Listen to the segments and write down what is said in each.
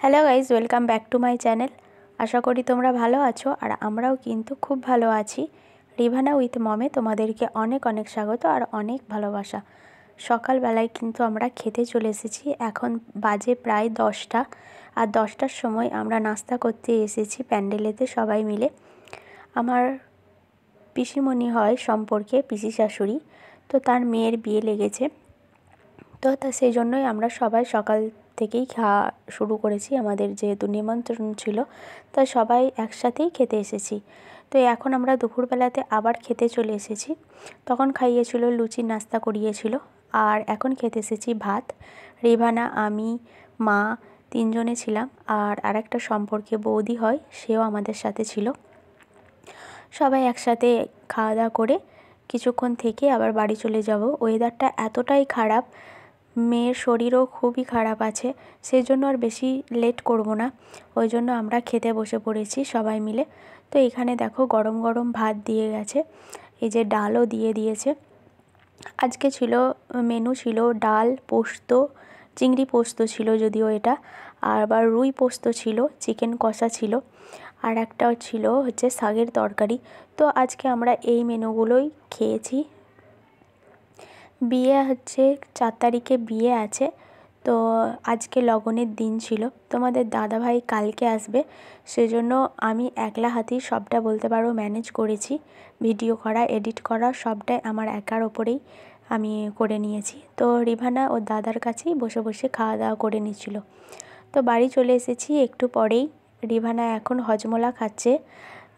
Hello guys, welcome back to my channel. আশা করি তোমরা ভালো আছো আর আমরাও কিন্তু খুব ভালো আছি। রিভানা উইথ মমে তোমাদেরকে অনেক অনেক স্বাগত আর অনেক ভালোবাসা। সকালবেলায় কিন্তু আমরা খেতে চলে এসেছি। এখন বাজে প্রায় 10টা, আর 10টার সময় আমরা নাস্তা করতে এসেছি প্যান্ডেলেতে সবাই মিলে। আমার পিসিমণি হয় সম্পর্কে পিসি শাশুড়ি, তো তার মেয়ের বিয়ে লেগেছে, তো সেই জন্যই আমরা সবাই সকাল থেকেই খাওয়া শুরু করেছি। আমাদের যেহেতু নিমন্ত্রণ ছিল, তাই সবাই একসাথেই খেতে এসেছি। তো এখন আমরা দুপুরবেলাতে আবার খেতে চলে এসেছি। তখন খাইয়েছিল, লুচির নাস্তা করিয়েছিল, আর এখন খেতে এসেছি ভাত। রিভানা, আমি, মা তিনজনে ছিলাম, আর আরেকটা সম্পর্কে বৌদি হয়, সেও আমাদের সাথে ছিল। সবাই একসাথে খাওয়া দাওয়া করে কিছুক্ষণ থেকে আবার বাড়ি চলে যাব। ওয়েদারটা এতটাই খারাপ, মেয়ের শরীরও খুবই খারাপ আছে, সেই জন্য আর বেশি লেট করব না, ওই জন্য আমরা খেতে বসে পড়েছি সবাই মিলে। তো এখানে দেখো গরম গরম ভাত দিয়ে গেছে, এই যে ডালও দিয়ে দিয়েছে। আজকে ছিল মেনু ছিল ডাল, পোস্ত, চিংড়ি পোস্ত ছিল যদিও এটা, আর আবার রুই পোস্ত ছিল, চিকেন কষা ছিল, আর একটা ছিল হচ্ছে শাকের তরকারি। তো আজকে আমরা এই মেনুগুলোই খেয়েছি। বিয়ে হচ্ছে 4 তারিখে বিয়ে আছে, তো আজকে লগনের দিন ছিল। তোমাদের দাদাভাই কালকে আসবে, সেজন্য আমি একলা হাতেই সবটা বলতে পারো ম্যানেজ করেছি। ভিডিও করা, এডিট করা সবটাই আমার একার ওপরেই আমি করে নিয়েছি। তো রিভানা ওর দাদার কাছেই বসে বসে খাওয়া দাওয়া করে নিচ্ছিল। তো বাড়ি চলে এসেছি একটু পরেই। রিভানা এখন হজমোলা খাচ্ছে।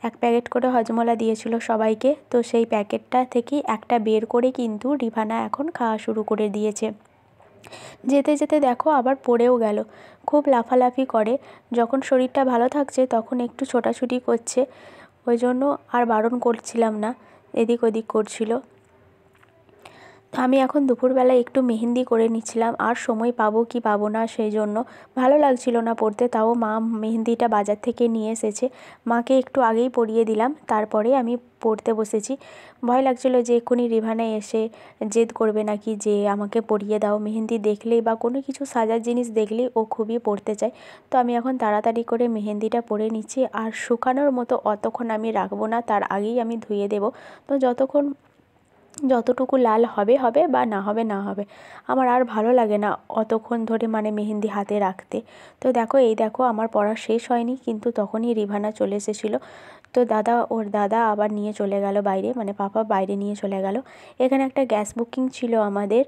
1 প্যাকেট করে হজমোলা দিয়েছিল সবাইকে, তো সেই প্যাকেটটা থেকেই একটা বের করে কিন্তু রিভানা এখন খাওয়া শুরু করে দিয়েছে। যেতে যেতে দেখো আবার পড়েও গেল, খুব লাফালাফি করে। যখন শরীরটা ভালো থাকছে তখন একটু ছোটাছুটি করছে, ওই জন্য আর বারণ করছিলাম না, এদিক ওদিক করছিল। আমি এখন দুপুরবেলা একটু মেহেন্দি করে নিচ্ছিলাম, আর সময় পাবো কি পাবো না সেই জন্য। ভালো লাগছিল না পড়তে, তাও মা মেহেন্দিটা বাজার থেকে নিয়ে এসেছে, মাকে একটু আগেই পরিয়ে দিলাম, তারপরে আমি পড়তে বসেছি। ভয় লাগছিল যে এক্ষুনি রিভানা এসে জেদ করবে নাকি যে আমাকে পরিয়ে দাও। মেহেন্দি দেখলেই বা কোনো কিছু সাজার জিনিস দেখলেই ও খুবই পড়তে চায়। তো আমি এখন তাড়াতাড়ি করে মেহেন্দিটা পরে নিচ্ছি, আর শুকানোর মতো অতক্ষণ আমি রাখবো না, তার আগেই আমি ধুয়ে দেবো। তো যতটুকু লাল হবে হবে, বা না হবে না হবে। আমার আর ভালো লাগে না অতক্ষণ ধরে মেহেন্দি হাতে রাখতে। তো এই দেখো আমার পড়া শেষ হয়নি, কিন্তু তখনই রিভানা চলে এসেছিলো। তো ওর দাদা আবার নিয়ে চলে গেল বাইরে, পাপা বাইরে নিয়ে চলে গেল। এখানে একটা গ্যাস বুকিং ছিল আমাদের,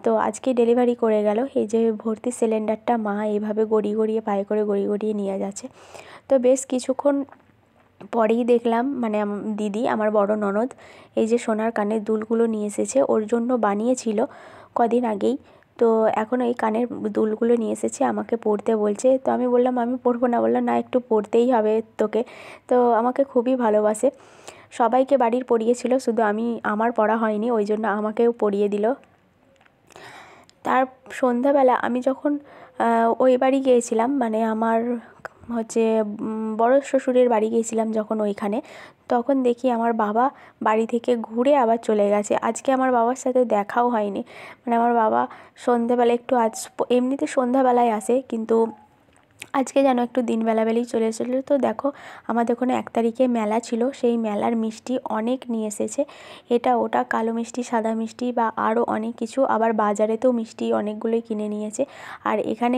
তো আজকে ডেলিভারি করে গেল। এই যে ভর্তি সিলিন্ডারটা মা এইভাবে গড়িয়ে গড়িয়ে পায়ে করে গড়িয়ে গড়িয়ে নিয়ে যাচ্ছে। তো বেশ কিছুক্ষণ পরেই দেখলাম দিদি, আমার বড় ননদ, এই যে সোনার কানের দুলগুলো নিয়ে এসেছে, ওর জন্য বানিয়েছিল কদিন আগেই। তো এখন এই কানের দুলগুলো নিয়ে এসেছে, আমাকে পরতে বলছে। তো আমি বললাম আমি পরবো না, বললাম না একটু পরতেই হবে তোকে। তো আমাকে খুবই ভালোবাসে, সবাইকে বাড়ির পরিয়েছিল, শুধু আমার পরা হয়নি, ওই জন্য আমাকেও পরিয়ে দিল। তার সন্ধ্যাবেলা আমি যখন ওই বাড়ি গিয়েছিলাম, আমার হচ্ছে বড় শ্বশুরের বাড়ি গিয়েছিলাম যখন ওইখানে, তখন দেখি আমার বাবা বাড়ি থেকে ঘুরে আবার চলে গেছে। আজকে আমার বাবার সাথে দেখাও হয়নি। আমার বাবা সন্ধ্যাবেলা একটু এমনিতে সন্ধ্যাবেলায় আসে, কিন্তু আজকে যেন একটু দিনবেলাবেলাই চলে এসেছিলো। তো দেখো আমাদের ওখানে 1 তারিখে মেলা ছিল, সেই মেলার মিষ্টি অনেক নিয়ে এসেছে, এটা ওটা, কালো মিষ্টি, সাদা মিষ্টি বা আরও অনেক কিছু। আবার বাজারেতেও মিষ্টি অনেকগুলোই কিনে নিয়েছে। আর এখানে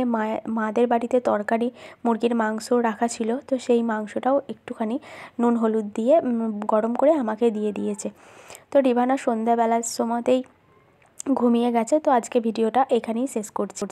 মাদের বাড়িতে তরকারি, মুরগির মাংস রাখা ছিল, তো সেই মাংসটাও একটুখানি নুন হলুদ দিয়ে গরম করে আমাকে দিয়ে দিয়েছে। তো রিভানা সন্ধ্যাবেলার সময়তেই ঘুমিয়ে গেছে। তো আজকে ভিডিওটা এখানেই শেষ করছি।